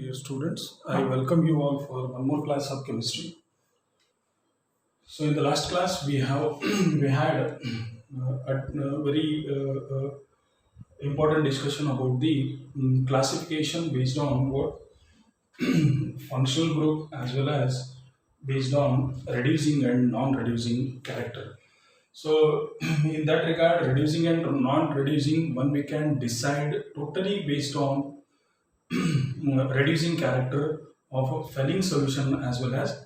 Dear students, I welcome you all for one more class of chemistry. So in the last class we have we had a very important discussion about the classification based on what functional group as well as based on reducing and non-reducing character. So in that regard, reducing and non-reducing, one we can decide totally based on reducing character of a Fehling solution as well as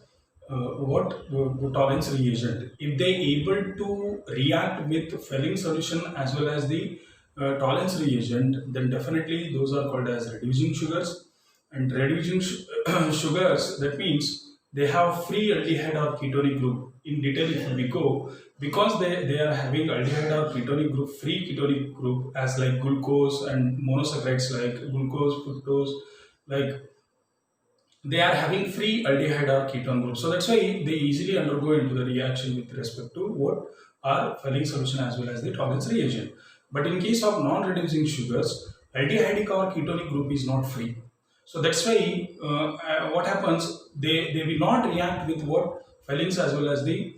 tolerance reagent. If they able to react with Fehling solution as well as the tolerance reagent, then definitely those are called as reducing sugars. And reducing sugars, that means they have free aldehyde or ketonic group. In detail, if we go, because they are having aldehyde or ketonic group, free ketonic group as like glucose and monosaccharides like glucose, fructose, like they are having free aldehyde or ketone group. So that's why they easily undergo into the reaction with respect to what are Fehling solution as well as the tolerance reagent. But in case of non-reducing sugars, aldehydic or ketonic group is not free. So that's why what happens, they will not react with what Fehlings as well as the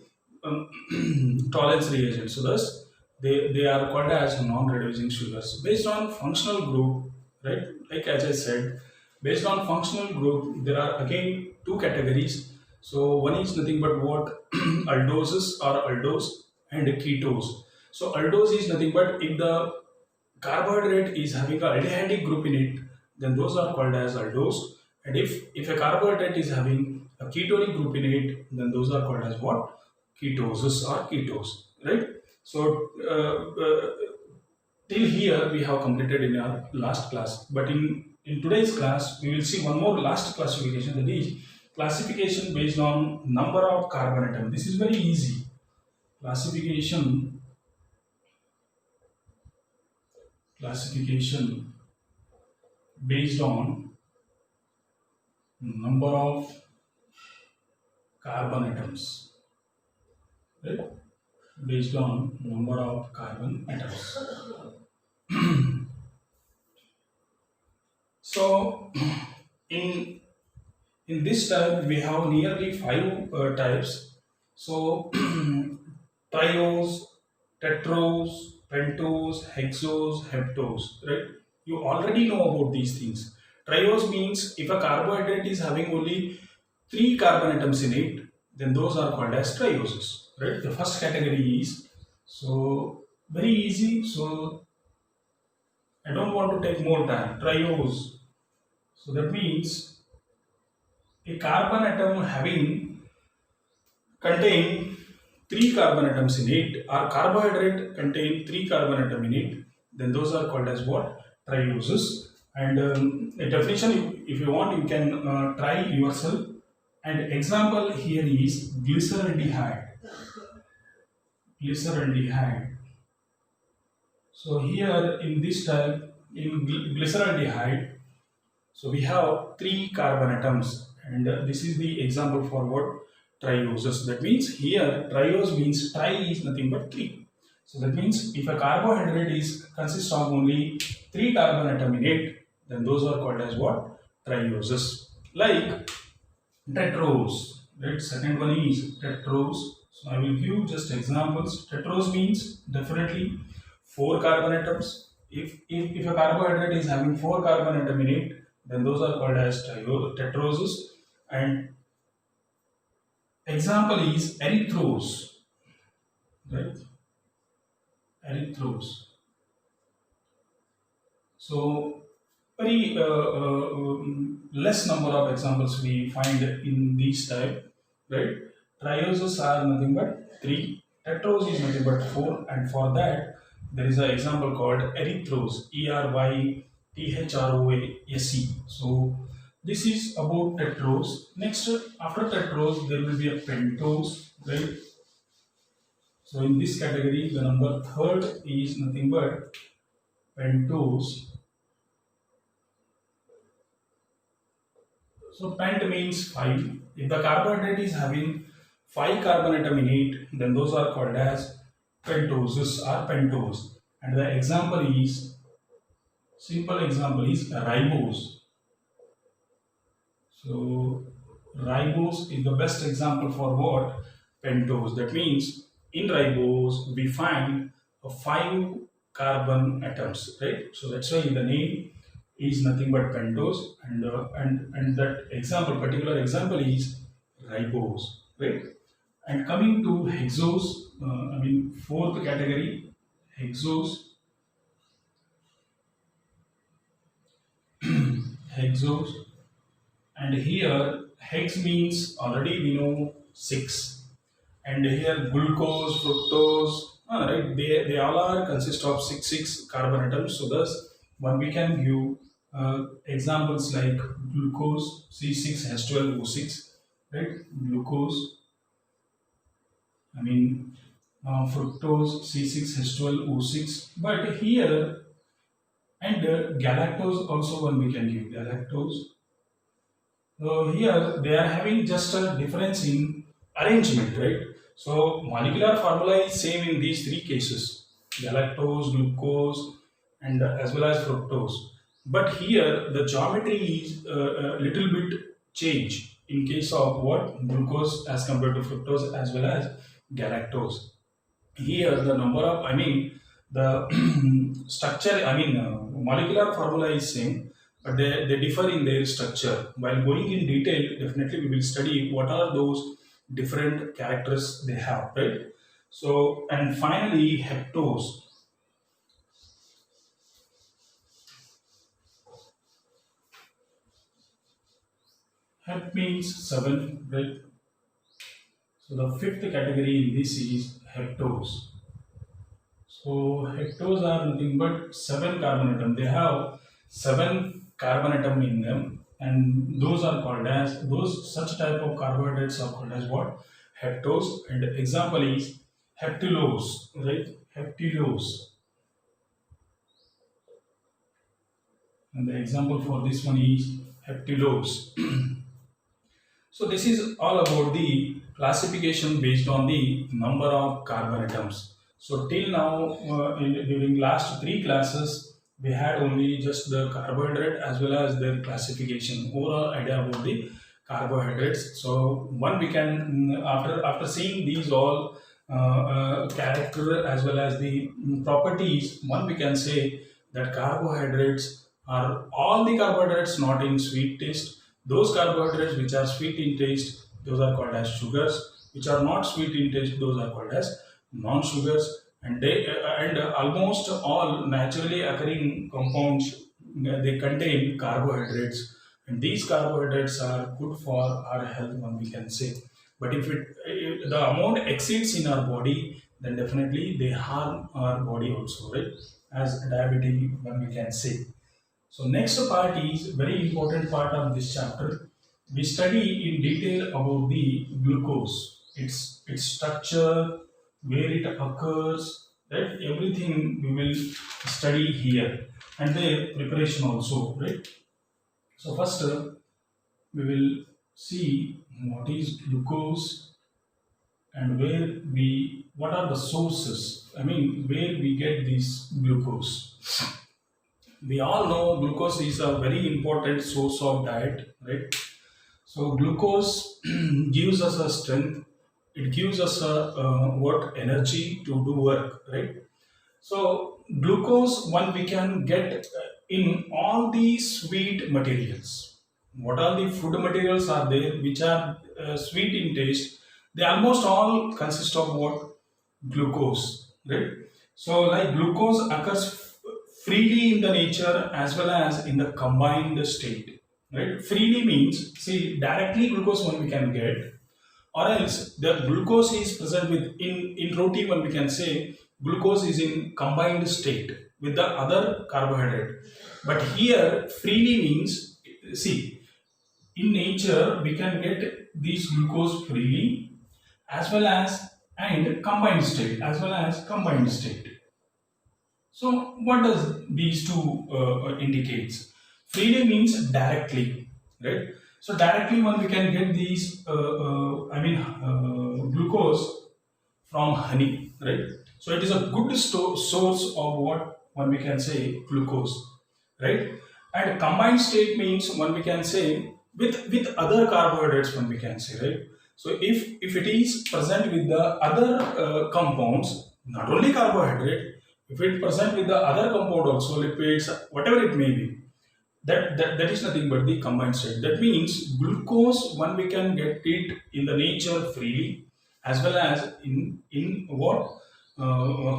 tolerance reagent. So thus they are called as non-reducing sugars based on functional group, right? Like as I said, based on functional group, there are again two categories. So one is nothing but what aldoses or aldose and ketose. So aldose is nothing but if the carbohydrate is having a aldehydic group in it, then those are called as aldose. And if a carbohydrate is having a ketonic group in it, then those are called as what? Ketoses or ketose, right? So till here we have completed in our last class, but in today's class we will see one more last classification, that is classification based on number of carbon atom. This is very easy. Classification based on number of carbon atoms, right? Based on number of carbon atoms. So in this type we have nearly five types. So triose, tetrose, pentose, hexose, heptose, right? You already know about these things. Triose means if a carbohydrate is having only 3 carbon atoms in it, then those are called as trioses, right? The first category is, so very easy. So I don't want to take more time. Triose. So that means a carbon atom having contain 3 carbon atoms in it, or carbohydrate contain 3 carbon atom in it, then those are called as what? Trioses. And a definition, if you want, you can try yourself. And example here is glyceraldehyde. Glyceraldehyde. So here in this type, in glyceraldehyde, so we have 3 carbon atoms, and this is the example for what? Trioses. That means here triose means tri is nothing but 3. So that means if a carbohydrate is consists of only 3 carbon atom in it, then those are called as what? Trioses. Like tetrose, right? Second one is tetrose. So I will give just examples. Tetrose means definitely 4 carbon atoms. If a carbohydrate is having 4 carbon atom in it, then those are called as tetroses. And example is erythrose, right? Erythrose. So very less number of examples we find in these type, right? Trioses are nothing but 3, tetrose is nothing but 4, and for that there is an example called erythrose, ERYTHROASE. So this is about tetrose. Next, after tetrose, there will be a pentose, right? So in this category, the number third is nothing but pentose. So pent means 5. If the carbohydrate is having 5 carbon atom in it, then those are called as pentoses or pentose. And the example is, simple example is ribose. So ribose is the best example for what? Pentose. That means in ribose we find five carbon atoms, right? So that's why the name is nothing but pentose, and that example, particular example is ribose, right? And coming to hexose, fourth category, hexose, hexose, and here hex means already we know six, and here glucose, fructose, right? They all are consist of six carbon atoms. So thus, one we can give examples like glucose C6H12O6, right? Glucose, fructose C6H12O6. But here and galactose also one we can give galactose. So here they are having just a difference in arrangement, right? So molecular formula is same in these three cases: galactose, glucose, and as well as fructose. But here the geometry is a little bit change in case of what glucose as compared to fructose as well as galactose. Here the number of the structure, molecular formula is same, but they differ in their structure. While going in detail, definitely we will study what are those different characters they have, right? So, and finally heptose. Hep means seven, right? So the fifth category in this is heptose. So heptose are nothing but seven carbon atom. They have seven carbon atom in them, and those are called as such type of carbohydrates are called as what? Heptose. And example is heptulose, right? Heptulose. And the example for this one is heptulose. So this is all about the classification based on the number of carbon atoms. So till now, during last three classes, we had only just the carbohydrate as well as their classification, overall idea about the carbohydrates. So one we can, after seeing these all character as well as the properties, one we can say that carbohydrates are all the carbohydrates not in sweet taste. Those carbohydrates which are sweet in taste, those are called as sugars. Which are not sweet in taste, those are called as non-sugars. And almost all naturally occurring compounds, they contain carbohydrates, and these carbohydrates are good for our health, one we can say. But if the amount exceeds in our body, then definitely they harm our body also, right? As diabetes, one we can say. So next part is very important part of this chapter. We study in detail about the glucose, its structure, where it occurs, right? Everything we will study here, and the preparation also, right? So first we will see what is glucose and what are the sources. Where we get this glucose. We all know glucose is a very important source of diet, right? So glucose gives us a strength. It gives us what energy to do work, right? So glucose, one we can get in all these sweet materials. What are the food materials are there which are sweet in taste? They almost all consist of what? Glucose, right? So like glucose occurs freely in the nature as well as in the combined state, right? Freely means, see, directly glucose one we can get, or else the glucose is present with in roti one we can say glucose is in combined state with the other carbohydrate. But here freely means, see, in nature we can get these glucose freely as well as and combined state as well as combined state. So what does these two indicates? Freely means directly, right? So directly one we can get these glucose from honey, right? So it is a good source of what one we can say glucose, right? And combined state means one we can say with other carbohydrates, one we can say, right? So if it is present with the other compounds, not only carbohydrate, if it present with the other compound also, lipids, whatever it may be, that is nothing but the combined state. That means glucose, one we can get it in the nature freely, as well as in what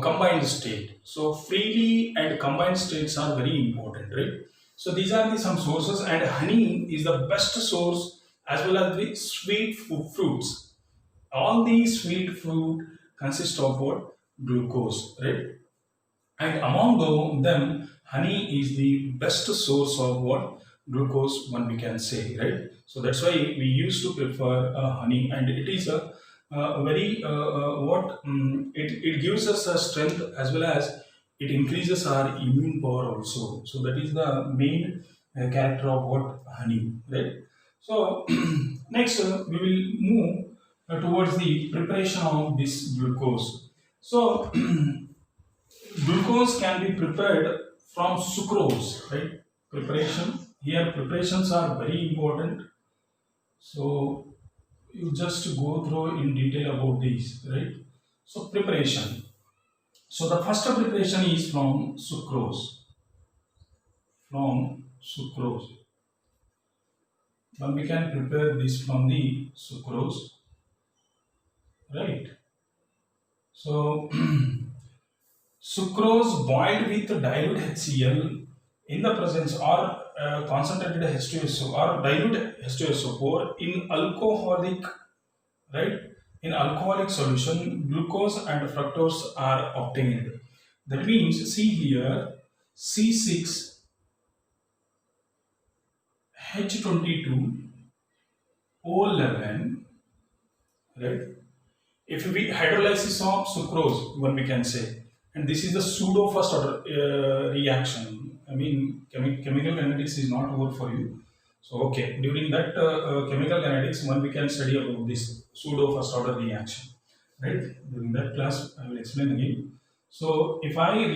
combined state. So freely and combined states are very important, right? So these are the some sources, and honey is the best source, as well as the sweet fruits. All these sweet fruit consist of what? Glucose, right? And among them, honey is the best source of what? Glucose, one we can say, right? So that's why we used to prefer honey, and it is a very it gives us a strength, as well as it increases our immune power also. So that is the main character of what? Honey, right? So next we will move towards the preparation of this glucose. So glucose can be prepared from sucrose, right? Preparation. Here preparations are very important. So you just go through in detail about these, right? So preparation. So the first preparation is from sucrose. From sucrose. Then we can prepare this from the sucrose, right? So sucrose boiled with dilute HCl in the presence, or concentrated H2SO or dilute H2SO4 in alcoholic, right? In alcoholic solution, glucose and fructose are obtained. That means, see here, C6H22O11, right? If we hydrolysis of sucrose, one we can say, and this is the pseudo first order reaction. I mean, chemical kinetics is not over for you. So okay, during that chemical kinetics, one we can study about this pseudo first order reaction, right? During that class, I will explain again. So if I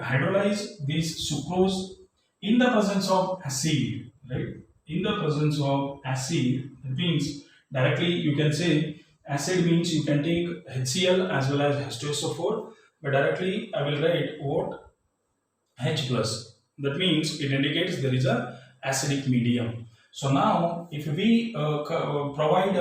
hydrolyze this sucrose in the presence of acid, right? In the presence of acid, that means directly you can say acid means you can take HCl as well as H2SO4, but directly I will write what? H plus. That means it indicates there is a acidic medium. So now if we provide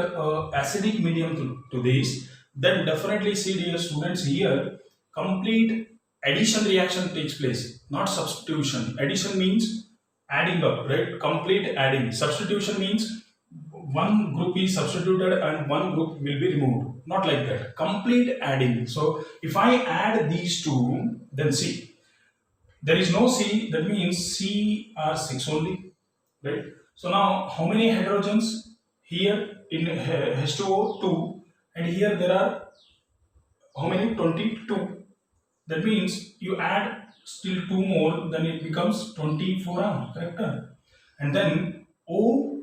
acidic medium to this, then definitely see, dear students, here complete addition reaction takes place, not substitution. Addition means adding up, right? Complete adding. Substitution means one group is substituted and one group will be removed. Not like that. Complete adding. So if I add these two, then see, there is no C, that means C are 6 only, right? So now how many hydrogens? Here in H2O 2, and here there are how many? 22. That means you add still 2 more, then it becomes 24, correct? And then O,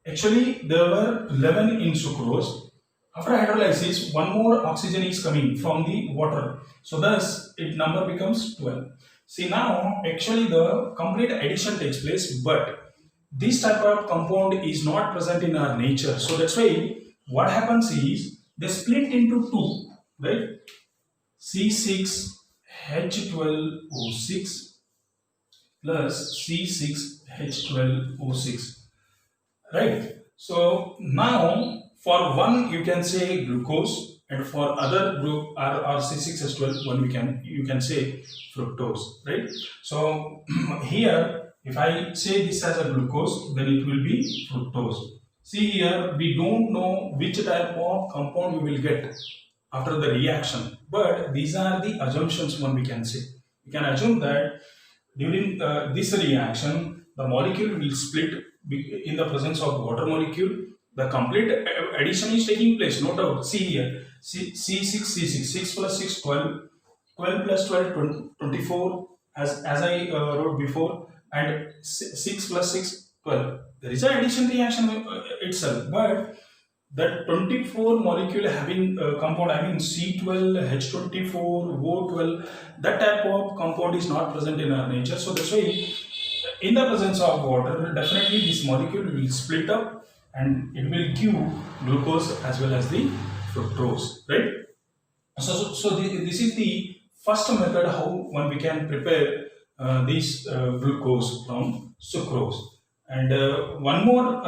actually there were 11 in sucrose. After hydrolysis, one more oxygen is coming from the water. So thus, its number becomes 12. See now, actually the complete addition takes place, but this type of compound is not present in our nature. So that's why what happens is, they split into two, right? C6H12O6 plus C6H12O6, right? So now for one you can say glucose, and for other group or C6H12, one you can say fructose, right? So here if I say this as a glucose, then it will be fructose. See here, we don't know which type of compound we will get after the reaction, but these are the assumptions one we can say. We can assume that during this reaction, the molecule will split in the presence of water molecule. The complete addition is taking place, no doubt. See here, C6, 6 plus 6, 12, 12 plus 12, 24, as I wrote before, and 6 plus 6, 12. There is an addition reaction itself, but that 24 molecule having compound, I mean C12, H24, O12, that type of compound is not present in our nature. So that's why in the presence of water, definitely this molecule will split up and it will give glucose as well as the fructose, right? This is the first method how one we can prepare this glucose from sucrose. And one more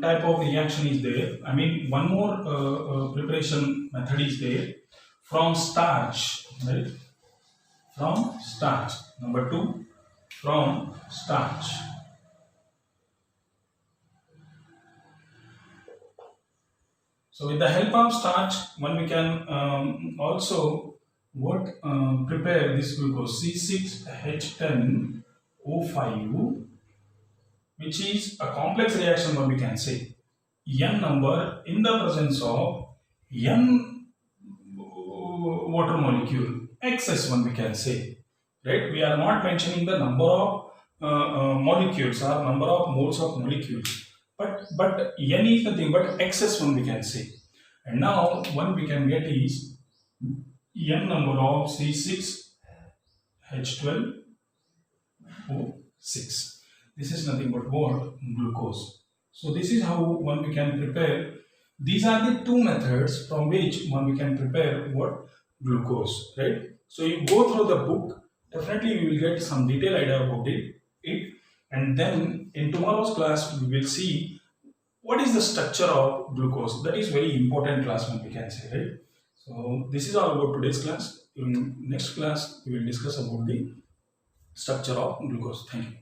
type of reaction is there. I mean, one more preparation method is there from starch, right? From starch. Number 2, from starch. So with the help of starch, one we can also prepare this glucose C6H10O5, which is a complex reaction. One we can say N number in the presence of N water molecule, excess one we can say, right? We are not mentioning the number of molecules or number of moles of molecules, but N is the thing, but excess one we can say. And now one we can get is N number of C6H12O6. This is nothing but what? Glucose. So this is how one we can prepare. These are the two methods from which one we can prepare what? Glucose, right? So you go through the book, definitely you will get some detailed idea about it. And then in tomorrow's class we will see what is the structure of glucose. That is very important class one we can say, right? So this is all about today's class. In next class we will discuss about the structure of glucose. Thank you.